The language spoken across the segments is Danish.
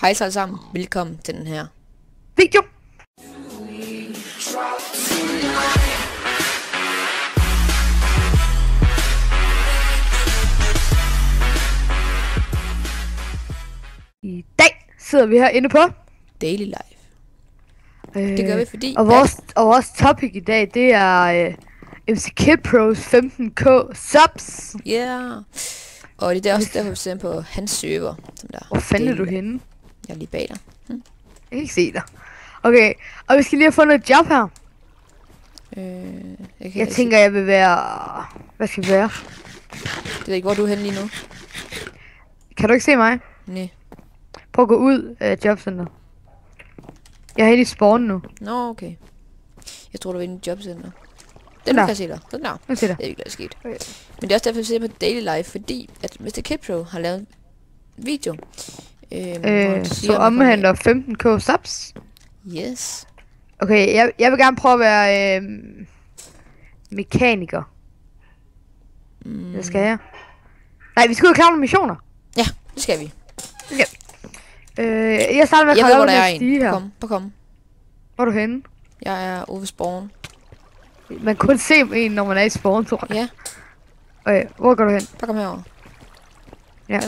Hej så alle sammen, velkommen til den her video. I dag sidder vi herinde på Daily Life. Det gør vi fordi og vores topic i dag, det er MC Kid Pros 15k subs. Ja. Yeah. Og det er også derfor vi ser på hans server, som der. Hvor fanden er du henne? Jeg er lige bag dig. Jeg kan ikke se dig. Okay, og vi skal lige have fundet et job her. Jeg tænker, jeg vil være... Hvad skal vi være? Det ved ikke, hvor du er henne lige nu. Kan du ikke se mig? Nej. Prøv at gå ud af jobcenter. Jeg er helt i spawn nu. Nå, okay. Jeg tror, du var inde i jobcenter. Den kan jeg se dig. Den der. Jeg ser dig. Det er ikke noget sket. Okay. Men det er også derfor, vi ser på Daily Life, fordi at Mr. Kid Pro har lavet en video. Så omhandler 15k subs. Yes. Okay, jeg vil gerne prøve at være mekaniker. Hvad skal jeg? Nej, vi skal ud og klare nogle missioner. Ja, det skal vi. Ja. Jeg starter med at Jeg ved, hvor der er en her. Kom. Hvor er du henne? Jeg er ude ved spawn. Man kan kun se en, når man er i spawn, tror jeg. Ja. Okay, hvor går du hen? Bare kom herover. Ja.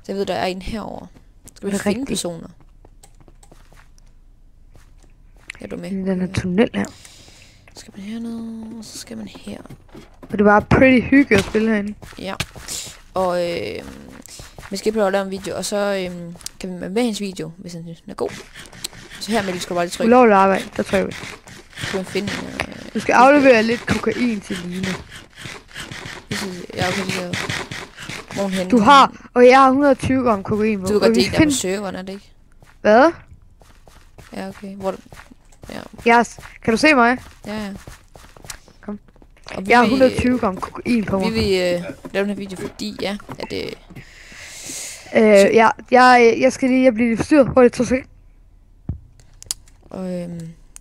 Så jeg ved, der er en herover. Skal vi finde personer? Er du med? Den er tunnel her. Så skal man hernede, og så skal man her. Og det var pretty hyggeligt at spille herinde. Ja. Og vi skal prøve at lave en video, og så kan vi med hans video, hvis han synes den er god. Så her med, du skal bare lige trykke. Ulovligt arbejde, der trykker vi. Så kan man finde du skal aflevere lidt kokain til Line. Ja, okay, så... Du har, og jeg har 120 gram kokain. Du kan godt det, der på serveren, er det ikke? Hvad? Ja, okay. Hvor ja. Yes. Kan du se mig? Ja. Kom. Jeg har 120 gram kokain på mig. Vi vil lave den her video, fordi ja, at jeg skal lige, jeg bliver lige forstyrret. Prøv lige 2 sekunder. Og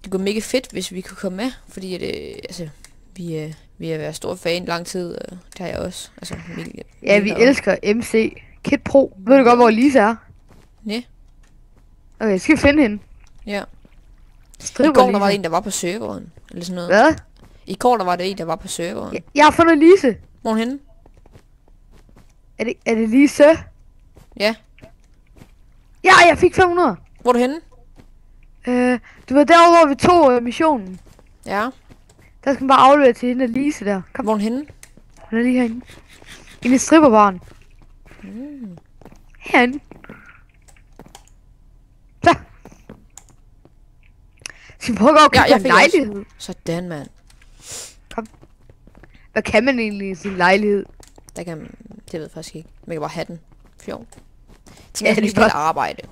det går mega fedt, hvis vi kunne komme med, fordi at, altså, vi har været stor fan lang tid, og det har jeg også. Altså, ja, vi elsker MC Kid Pro. Ved du godt, hvor Lisa er? Nej. Okay, skal vi finde hende? Ja. I går der var en, der var på serveren, eller sådan noget. Hvad? I går der var det en, der var på serveren. Jeg har fundet Lise. Hvor er hun henne? Er det Lise? Ja. Ja, jeg fik 500. Hvor er du henne? Du var derovre, hvor vi tog missionen. Ja. Der skal man bare aflevere til hende Lise der. Kom. Hvor er hun henne? Hun er lige herinde. Inde i stripperbaren. Herinde. Så. Skal vi prøve at gå og lejlighed? Sådan, mand. Kom. Hvad kan man egentlig i sin lejlighed? Der kan man, det ved jeg faktisk ikke. Man kan bare have den. Fjord. Ja, det er godt arbejde.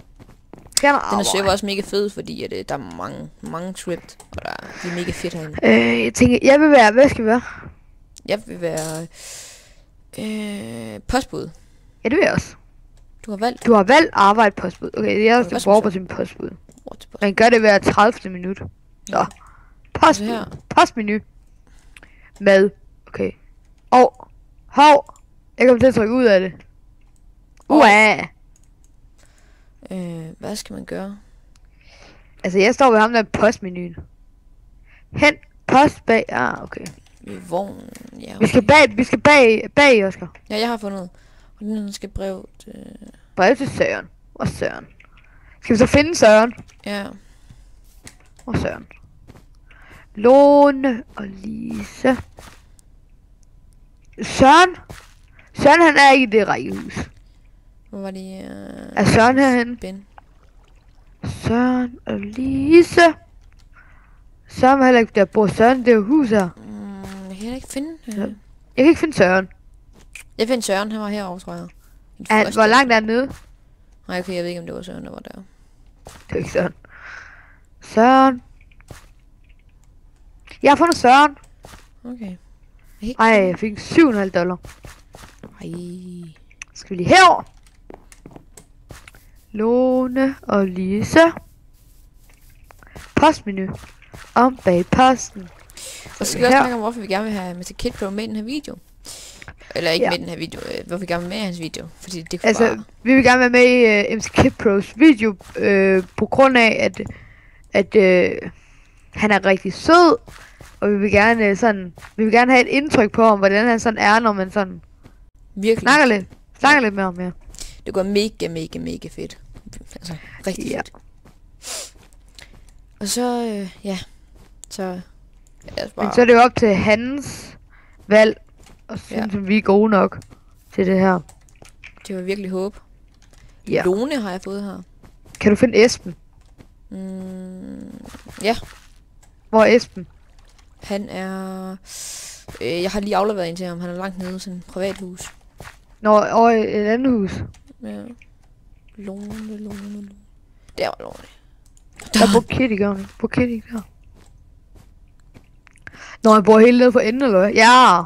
Den er server også mega fed, fordi at, der er mange script, og de er mega fedt herinde. Jeg tænker, jeg vil være, hvad skal vi være? Jeg vil være postbud. Ja, det vil jeg også. Du har valgt arbejde postbud. Okay, jeg skal bruge på sin postbud. Man gør det hver 30. minut. Så. Postbud. Postmenu. Mad. Okay. Og. Hov. Jeg kommer til at trykke ud af det. Hvad skal man gøre? Altså, jeg står ved ham der postmenuen. Hent post bag. Ah, okay. Vogn. Ja, okay. Vi skal bag, Oscar. Ja, jeg har fundet ud. Og den skal brev til... Brev til Søren. Hvor Søren? Skal vi så finde Søren? Ja. Hvor Søren? Lone og Lise. Søren? Søren, han er ikke i det rækkehus. Hvor var de? Er Søren herhenne? Ben. Søren og Lise. Søren var heller ikke der bor Søren, det er jo hus her. Jeg kan ikke finde... Jeg kan ikke finde Søren. Jeg fandt Søren, han var herovre, tror jeg. Hvor langt er han nede? Nej, okay, jeg ved ikke, om det var Søren, der var der. Det er ikke Søren. Søren. Jeg har fundet Søren. Okay. Ej, jeg fik $7,5. Ej. Skal vi lige herover? Lone og Lise. Postmenu. Om bag posten. Og så skal vi også snakke om, hvorfor vi gerne vil have Mr. Kid Pro med i den her video. Eller ikke med den her video. Hvor vi gerne vil med i hans video. Fordi det kunne altså, vi vil gerne være med i MC Kid Pros video, på grund af, at han er rigtig sød. Og vi vil gerne have et indtryk på ham, hvordan han sådan er, når man sådan virkelig snakker lidt med ham, ja. Det går mega fedt. Altså, rigtig fedt. Og så, så... Men så er det jo op til hans valg, og synes vi er gode nok til det her. Det var virkelig håb. Ja. Lone har jeg fået her. Kan du finde Esben? Ja. Hvor er Esben? Han er... jeg har lige afleveret en til ham. Han er langt nede i sådan et privathus. Nå, over i et andet hus. Ja. Lone. Der var Lone. Der bor Kitty, gør han. Bor Kitty der? Nå, han bor helt nede for enden, eller hvad? Ja!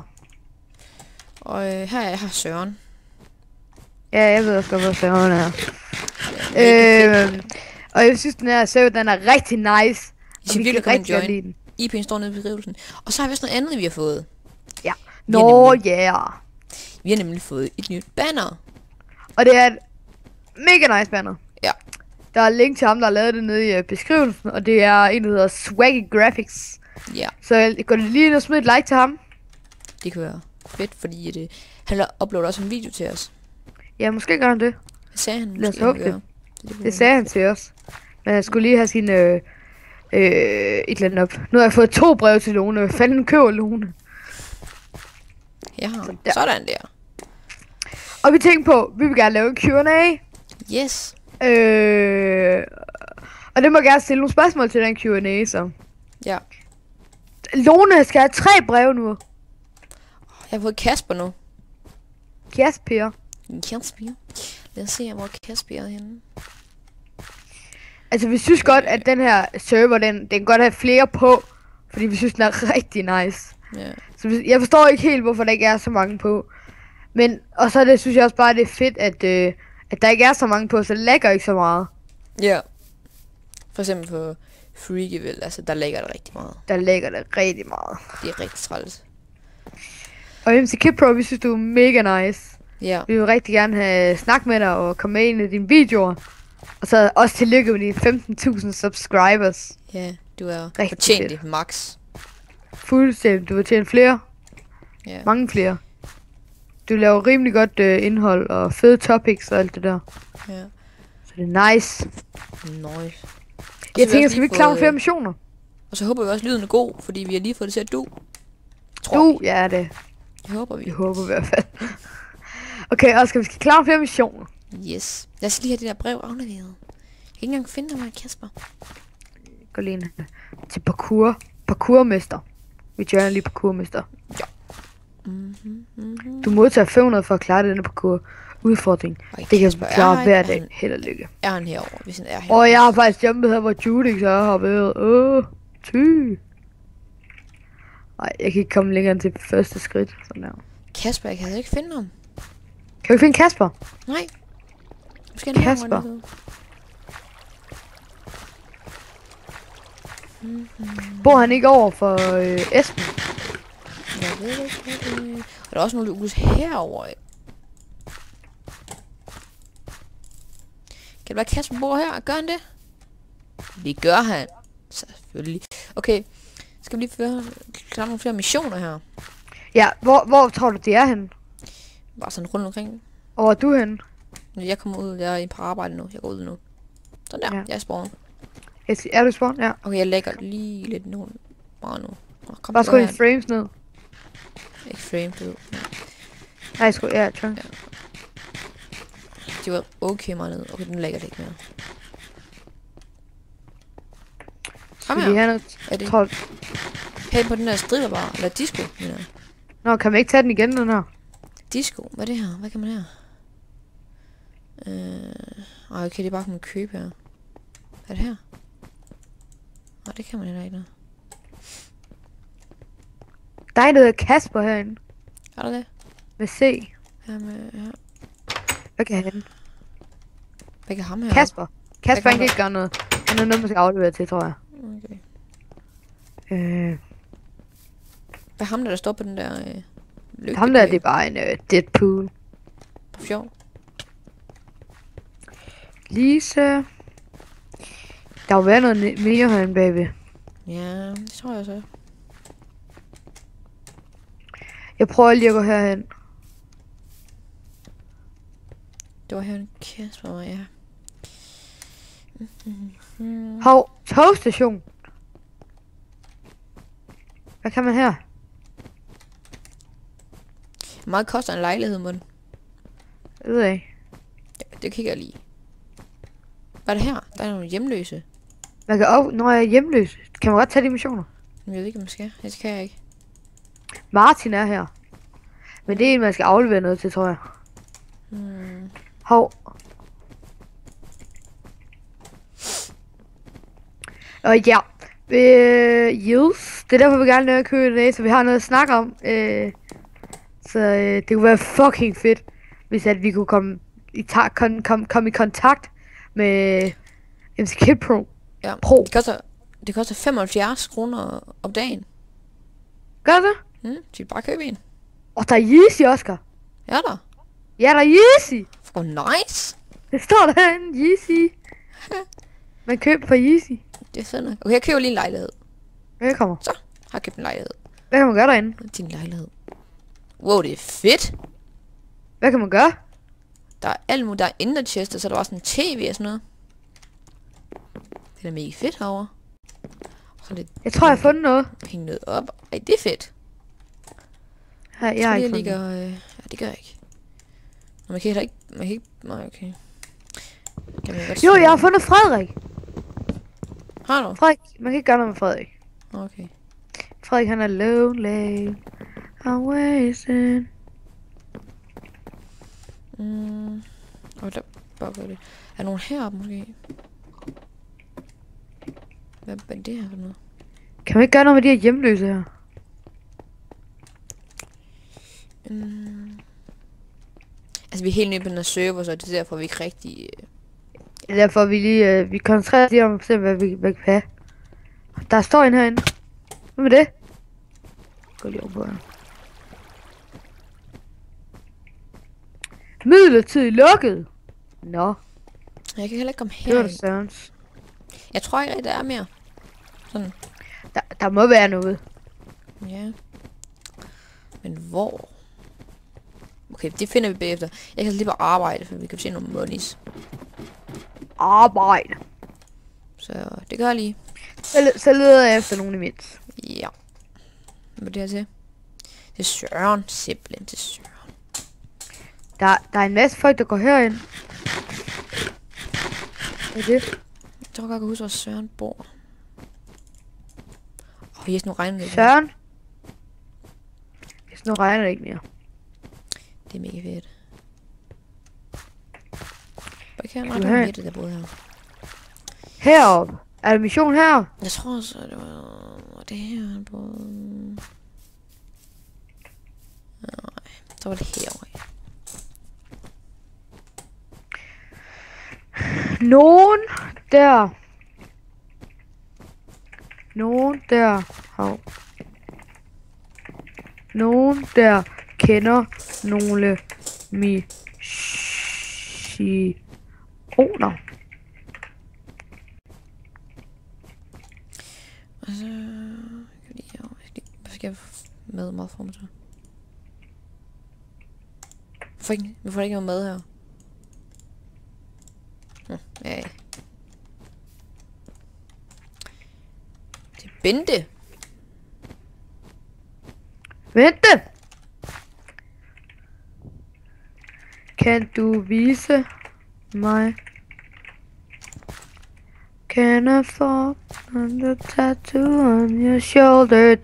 Og her er Søren. Ja, jeg ved også godt, hvor Søren er. Og jeg synes, den her server, den er rigtig nice. I skal virkelig komme og join. IP'en står nede i beskrivelsen. Og så har vi også noget andet, vi har fået. Ja. Nå, ja. Vi har nemlig fået et nyt banner. Og det er et mega nice banner. Ja. Der er link til ham, der har lavet det nede i beskrivelsen. Og det er en, der hedder Swaggy Graphics. Ja. Så jeg går lige ind og smider et like til ham. Det kan være fedt, fordi han uploader også en video til os. Ja, måske gør han det. Det sagde han. Lad os håbe det. Det sagde han til os. Men han skulle lige have sin et eller andet op. Nu har jeg fået 2 breve til Lone. Hvad fanden køber Lone? Ja, sådan der. Og vi tænkte på, vi vil gerne lave en Q&A. Yes. Og det må gerne stille nogle spørgsmål til den Q&A, så. Ja. Lone skal have 3 breve nu. Jeg har fået Kasper nu. Kasper. Lad os se, hvor Kasper er henne. Altså, vi synes godt, at den her server, den kan godt have flere på. Fordi vi synes, den er rigtig nice. Ja. Så jeg forstår ikke helt, hvorfor der ikke er så mange på. Men, og så synes jeg også bare, det er fedt, at der ikke er så mange på, så det lægger ikke så meget. Ja. For eksempel på Freakyville, altså der lægger det rigtig meget. Der lægger det rigtig meget. Det er rigtig træls. Og MC Kid Pro, vi synes, du er mega nice. Ja. Vi vil rigtig gerne have snak med dig og komme med ind i dine videoer. Og så også tillykke med dine 15.000 subscribers. Ja, du er rigtig fortjent det, max. Fuldstændig, du vil tjene flere. Ja. Mange flere. Du laver rimelig godt indhold og fede topics og alt det der. Ja. Så det er nice. Nice. Jeg tænker, skal vi ikke klare flere missioner? Og så håber vi også, lyden er god, fordi vi har lige fået det til at du. Ja, det. Det håber vi. Jeg håber i hvert fald. Okay, Oscar, vi skal klare flere missioner. Yes. Lad os lige have det der brev afleveret. Jeg kan ikke engang finde mig, Kasper. Gå lige ind til parkourmester. Vi gør lige parkourmester. Ja. Du modtager 500 for at klare denne parkour udfordring. Det kan vi klare hver dag. Held og lykke. Er han herovre, hvis han er herovre? Og jeg har faktisk jumpet her, hvor Judix har været. Nej, jeg kan ikke komme længere end til første skridt. Sådan der. Kasper, jeg kan ikke finde ham. Kan vi finde Kasper? Nej. Måske Kasper. Bor han ikke over for Esben? Jeg ved ikke. Og der er også nogle Lukas herovre. Kan det være Kasper bor her? Gør han det? Det gør han. Selvfølgelig. Okay. Skal vi lige klare nogle flere missioner her? Ja, hvor tror du det er henne? Bare sådan rundt omkring. Hvor er du henne? Jeg kommer ud, jeg er på arbejde nu. Jeg går ud nu. Sådan der, jeg er spawn. Er du spawn? Ja. Okay, jeg lægger lige lidt nu. Bare nu. Bare skru dine frames ned. Ikke frames ned. Nej, trunk. Ja. Det var okay meget ned. Okay, den lægger det ikke mere. Kom her. Er det? Hey, på den der striderbar. Eller disco, mener jeg. Nå, kan man ikke tage den igen, den her? Disco? Hvad er det her? Hvad kan man her? Okay, det er bare, kan man købe her. Hvad er det her? Nej, det kan man heller ikke noget. Der er en, der hedder Kasper herinde. Er der det? Med C. Ja, med... Ja. Hvad kan han? Hvad kan ham her? Kasper. Kasper, han kan ikke gøre noget. Han er noget, man skal aflevere til, tror jeg. Okay. Hvad ham der står på den der Ham der, det er bare en Deadpool. På sjov. Lise. Der vil være noget mere herinde, baby. Ja, det tror jeg så. Jeg prøver lige at gå herhen. Det var her en Kasper, ja. Hov, togstation. Hvad kan man her? Hvor meget koster en lejlighed, Mon? Jeg ved ikke. Det kigger jeg lige. Hvad er det her? Der er nogle hjemløse. Man kan når jeg er hjemløs. Kan man godt tage de missioner? Jeg ved ikke, om man skal. Det kan jeg ikke. Martin er her. Men det er en, man skal aflevere noget til, tror jeg. Hov. Og ja. Yes. Det er derfor, vi gerne vil købe i dag, så vi har noget at snakke om. Det kunne være fucking fedt, hvis at vi kunne komme i kontakt med MC Kid Pro. Ja, Pro. Det koster 75 kroner om dagen. Gør det? Så vi bare købe en. Og der er Yeezy, Oscar. Ja der. Ja, der er Yeezy. Oh, nice. Det står derinde, Yeezy. Man køber på Yeezy. Det er fedt nok. Okay, jeg køber lige en lejlighed. Velkommen. Så, har jeg købt en lejlighed. Hvad kan man gøre derinde? Din lejlighed. Wow, det er fedt. Hvad kan man gøre? Der er alt muligt. Der er interchest, og så er der også en tv og sådan noget. Det er mega fedt herovre. Så lidt, jeg tror, jeg har fundet noget. Hænge noget op. Ej, det er fedt. Her, jeg har ikke fundet noget. Ja, det gør jeg ikke. Og man kan heller ikke... Man kan ikke... Nej, okay. Kan man godt jo, jeg har fundet Frederik. Har du? Frederik, man kan ikke gøre noget med Frederik. Okay. Frederik, han er lonely. I'm wasting. Der bare det. Er nogen heroppe måske? Hvad er det her for noget? Kan man ikke gøre noget med de her hjemløse her? Altså vi er helt nye på den her server, så det er derfor vi ikke rigtig... Det er derfor vi lige vi koncentrerer os lige om at se hvad vi kan have. Der står en herinde. Hvad med det? Gå lige over på her. Midlertidigt lukket. Nå. Jeg kan heller ikke komme Det var her. det Sørens. Jeg tror ikke, der er mere. Sådan. Der må være noget. Ja. Men hvor? Okay, det finder vi bagefter. Jeg kan lige bare arbejde, for vi kan se nogle monies. Arbejde. Så det gør jeg lige. Så leder jeg efter nogen imens. Ja. Hvad er det her til? Det er Søren. Simpelthen til Søren. Der er en masse folk, der går herind. Hvad er det? Jeg tror godt, jeg kan huske, hvor Søren bor. Yes, nu regner det. Søren? Yes, nu regner det ikke mere. Det er mega fedt. Hvor kan jeg ret lidt, der boede her? Heroppe. Er der mission her? Jeg tror også, det var det her, han boede. Nej, så var det herovre. Nogen der. Nogen der. Hov. Nogen der kender nogle missioner. Altså, hvad skal jeg med madform så? Vi får ikke noget mad her. Ja. Det er Bente. Vente! Kan du vise mig? Can I fall on the tattoo on your shoulder?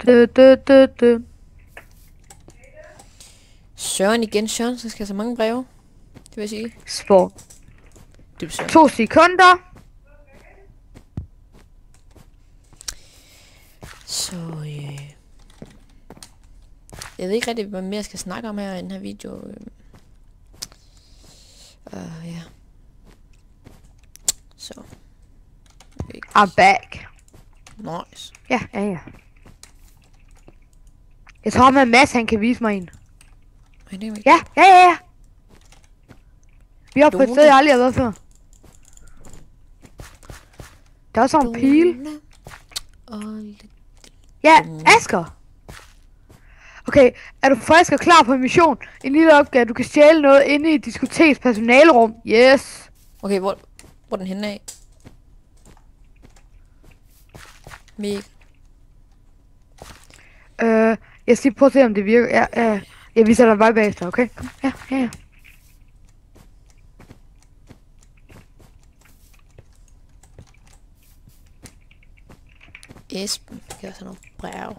Søren igen, Søren, så skal jeg så mange breve. Det vil jeg sige. Sport. Det er Søren. 2 sekunder. Så jeg ved ikke rigtig, hvad mere jeg skal snakke om her i den her video. Ja. Så. I'm back. Nice. Ja. Jeg tror, at Mads han kan vise mig en. Ja, ja, ja, ja. Vi er på et sted, jeg aldrig har været før. Der er sådan en pil. Ja, Asger. Okay, er du frisk og klar på en mission? En lille opgave, du kan stjæle noget inde i diskoteks personalerum. Yes. Okay, hvor er den henne af? Mikkel. Jeg skal prøve at se, om det virker. Ja, jeg viser dig bare bagefter, okay? Kom, ja. Esben, det kan også have noget brev.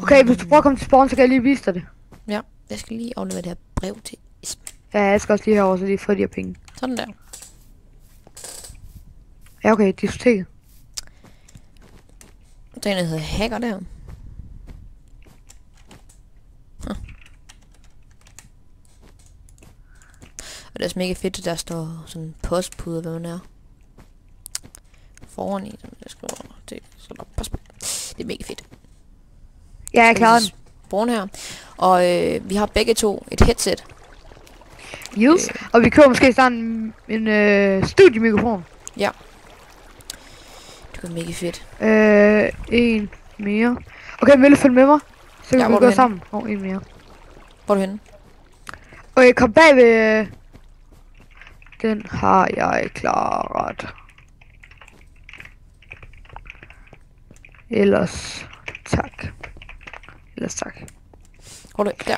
Okay, hvis du prøver at komme til spawn, så kan jeg lige vise dig det. Ja, jeg skal lige aflevere det her brev til Esben. Ja, jeg skal også lige herover, så lige få de her penge. Sådan der. Ja, okay, diskoteket. Der er en, der hedder Hacker der. Og det er også mega fedt, at der står sådan en postpude, hvad man er. Foran i, som jeg skriver. Det er mega fedt. Ja, jeg klarer den. Born her. Og vi har begge to et headset. Yes. Og vi køber måske sådan en studiemikrofon. Ja. Det er mega fedt. En mere. Okay, vil du følge med mig? Så kan vi gå sammen. En mere. Hvor er du henne? Okay, kom bag ved... Den har jeg klaret. Ellers tak. Hvor er du? Der.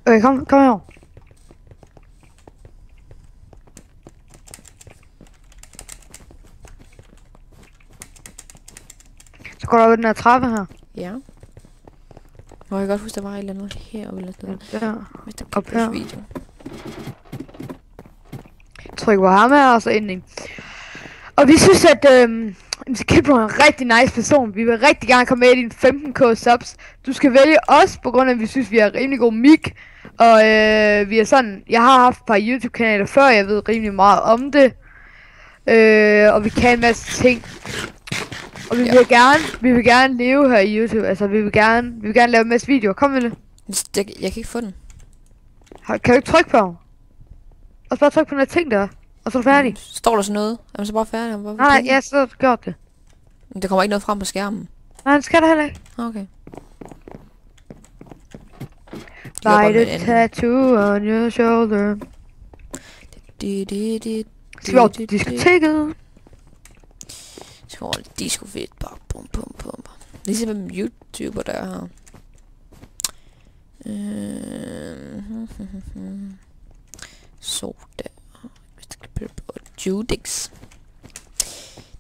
Okay, kom herover. Så går der over den her trappe her. Ja. Må jeg godt huske, der var et eller andet her eller sådan der. Op her. Video. Tryk på ham her, og så ending. Og vi synes, at MC Kipro er en rigtig nice person. Vi vil rigtig gerne komme med i din 15k subs. Du skal vælge os, på grund af, at vi synes, vi har rimelig god mic. Og vi er sådan, jeg har haft et par YouTube-kanaler før, jeg ved rimelig meget om det. Og vi kan en masse ting. Og vi vil gerne leve her i YouTube. Altså, vi vil gerne lave en masse videoer. Kom med det. Jeg kan ikke få den. Kan du ikke trykke på ham? Og så bare tryk på den her ting der. Og så er du færdig. Står der sådan noget? Er man så bare færdig? Nej, ja, så har du gjort det. Men der kommer ikke noget frem på skærmen. Nej, det skal der heller ikke. Okay. By the tattoo on your shoulder. Skal vi over til diskoteket? Skal vi over til disco-fedt. Bum. Ligesom en YouTuber, der er her. Så der. Judix.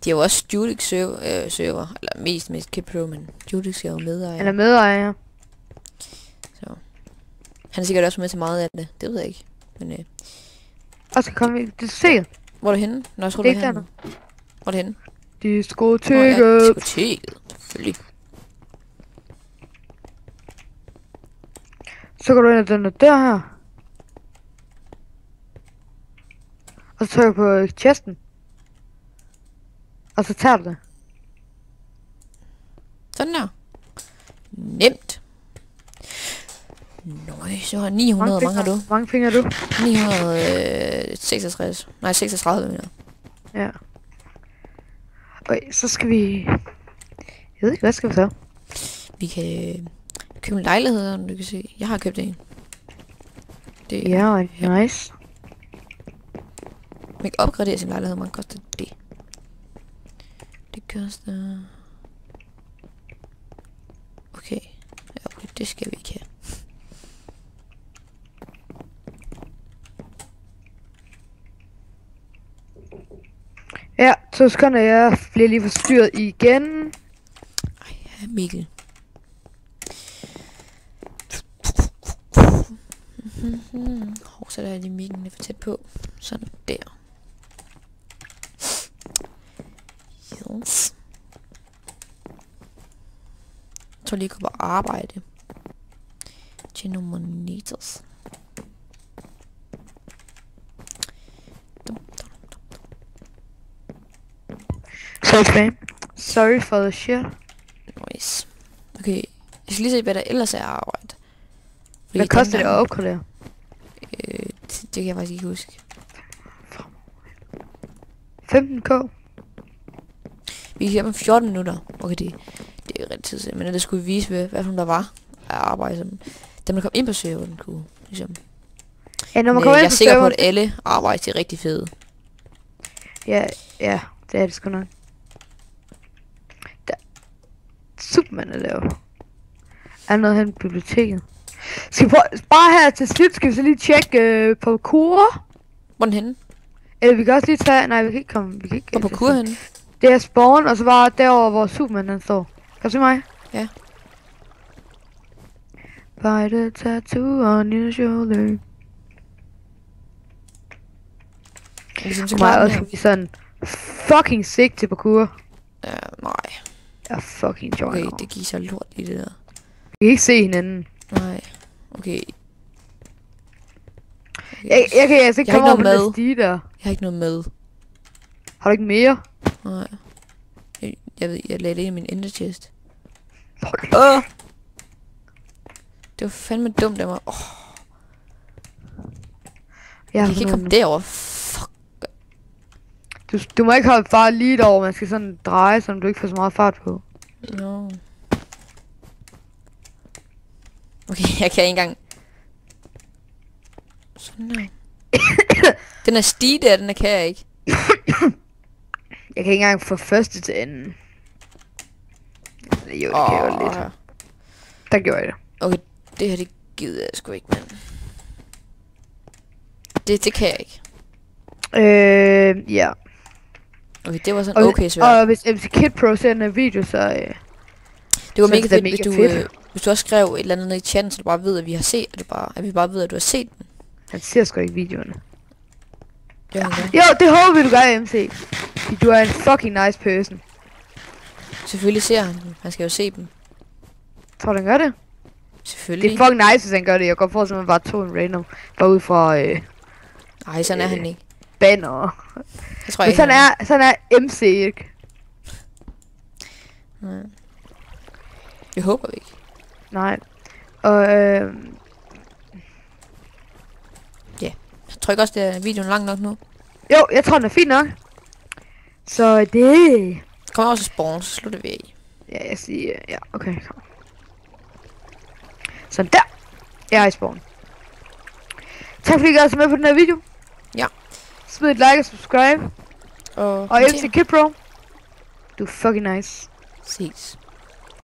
De har jo også Judix server, eller mest Kipro, men Judix er jo medejer. Han er medejer, ja. Så. Han er sikkert også med til meget af det. Det ved jeg ikke. Men og skal komme ind. Det ser. Hvor er du henne? Når jeg tror, du er henne. Hvor er du henne? Diskoteket. Diskoteket. Selvfølgelig. Så går du ind og den der her. Og så trykker på chesten. Og så tager du det. Sådan der. Nemt. Nøj, så har 900. Mange har du? Mange penge har du? 966. Nej, 36 mener. Ja. Okay, så skal vi... Jeg ved ikke, hvad skal vi så? Vi kan købe en lejlighed, du kan se. Jeg har købt en. Det ja, nice. Man kan opgradere sin lejlighed, man koster det. Det koster... Okay. Ja, okay, det skal vi ikke have. Ja, 2 sekunder, jeg bliver lige forstyrret igen. Ej, ja, Mikkel. Så der er lige mikken lidt for tæt på. Sådan der. Yes. Jeg tror lige, jeg går på arbejde. Genomonitors. Sorry for the shit. Nice. Okay, jeg skal lige se, hvad der ellers er at arbejde. Hvad koster det at opgradere? Det kan jeg faktisk ikke huske. 15k. Vi kan om 14 minutter. Okay, det er rigtig tid til. Men det skulle vise, hvad der var af arbejde. Som dem, der kom ind på serveren, kunne ligesom. Ja, når man kommer jeg ind er på sikker på, serveren, at alle arbejder er rigtig fede. Ja, det er det sgu nok. Der. Superman er lavet. Er noget hen på biblioteket. Skal vi prøve, bare her til slut, skal vi så lige tjekke på kur? Hvor er den henne? Eller vi kan også lige tage, nej vi kan ikke komme, vi kan ikke. Hvor på kur henne? Det er spawn, og så bare derovre, hvor Superman han står. Kan du se mig? Ja. By the tattoo on your shoulder. Ligesom Mig også vi sådan fucking sick til parkour. Ja, nej. Jeg er fucking joiner. Okay, det giver så lort i det der. Vi kan ikke se hinanden. Nej. Okay. Jeg kan altså ikke komme over på den stige der. Jeg har ikke noget med. Har du ikke mere? Nej. Jeg ved, jeg lagde det i min ender chest. Det var fandme dumt af mig. Jeg kan ikke komme derover. Fuck. Du må ikke holde fart lige derovre. Man skal sådan dreje, så du ikke får så meget fart på. No. Okay, jeg kan ikke engang. Sådan der. Den er stige der, den kan jeg ikke. Jeg kan ikke engang få første til enden. Jo, det kan jeg jo lidt. Der gjorde jeg det. Okay, det her, det gider jeg sgu ikke, mand. Det kan jeg ikke. Ja. Okay, det var sådan okay svært. Og hvis MC Kid Pro ser den video, så det var mega fedt, hvis du også skrev et eller andet ned i chatten, så du bare ved, at vi har set, at vi bare ved, at du har set den. Han ser sgu ikke videoerne. Ja. Jo, det håber vi, du gør, MC. Du er en fucking nice person. Selvfølgelig ser han dem. Han skal jo se dem. Tror du, han gør det? Selvfølgelig. Det er fucking nice, hvis han gør det. Jeg går for, at man bare tog en random. Bare ud fra... Ej, sådan er han ikke. Banner. Jeg tror ikke, sådan er MC ikke. Nej. Jeg håber ikke. Nej. Og ja. Jeg tror ikke også, at videoen er lang nok nu. Jo, jeg tror, den er fin nok. Så det... Kommer også spawn, så slutter vi af. Ja, jeg siger... Ja, okay. Kom. Sådan der. Jeg er i spawn. Tak fordi I gad så med på den her video. Ja. Smid et like og subscribe. Og MC Kid Pro. Du er fucking nice. Ses.